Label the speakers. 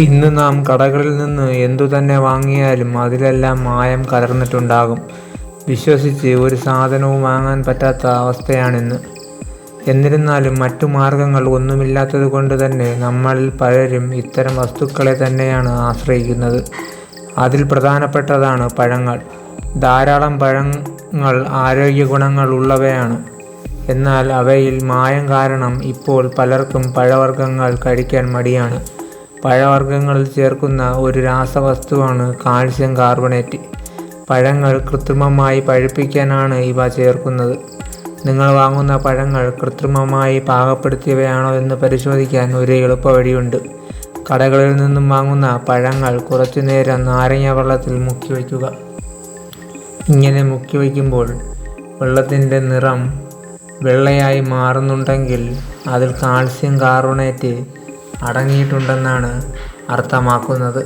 Speaker 1: ഇന്ന് നാം കടകളിൽ നിന്ന് എന്തുതന്നെ വാങ്ങിയാലും അതിലെല്ലാം മായം കലർന്നിട്ടുണ്ടാകും. വിശ്വസിച്ച് ഒരു സാധനവും വാങ്ങാൻ പറ്റാത്ത അവസ്ഥയാണിന്ന്. എന്നിരുന്നാലും മറ്റു മാർഗങ്ങൾ ഒന്നുമില്ലാത്തതുകൊണ്ട് തന്നെ നമ്മളിൽ പലരും ഇത്തരം വസ്തുക്കളെ തന്നെയാണ് ആശ്രയിക്കുന്നത്. അതിൽ പ്രധാനപ്പെട്ടതാണ് പഴങ്ങൾ. ധാരാളം പഴങ്ങൾ ആരോഗ്യ ഗുണങ്ങൾ ഉള്ളവയാണ്. എന്നാൽ അവയിൽ മായം കാരണം ഇപ്പോൾ പലർക്കും പഴവർഗ്ഗങ്ങൾ കഴിക്കാൻ മടിയാണ്. പഴവർഗ്ഗങ്ങളിൽ ചേർക്കുന്ന ഒരു രാസവസ്തുവാണ് കാൽസ്യം കാർബണേറ്റ്. പഴങ്ങൾ കൃത്രിമമായി പഴുപ്പിക്കാനാണ് ഇവ ചേർക്കുന്നത്. നിങ്ങൾ വാങ്ങുന്ന പഴങ്ങൾ കൃത്രിമമായി പാകപ്പെടുത്തിയവയാണോ എന്ന് പരിശോധിക്കാൻ ഒരു എളുപ്പവഴിയുണ്ട്. കടകളിൽ നിന്നും വാങ്ങുന്ന പഴങ്ങൾ കുറച്ചുനേരം നാരങ്ങ വെള്ളത്തിൽ മുക്കി വയ്ക്കുക. ഇങ്ങനെ മുക്കി വയ്ക്കുമ്പോൾ വെള്ളത്തിൻ്റെ നിറം വെള്ളയായി മാറുന്നുണ്ടെങ്കിൽ അതിൽ കാൽസ്യം കാർബണേറ്റ് അടങ്ങിയിട്ടുണ്ടെന്നാണ് അർത്ഥമാക്കുന്നത്.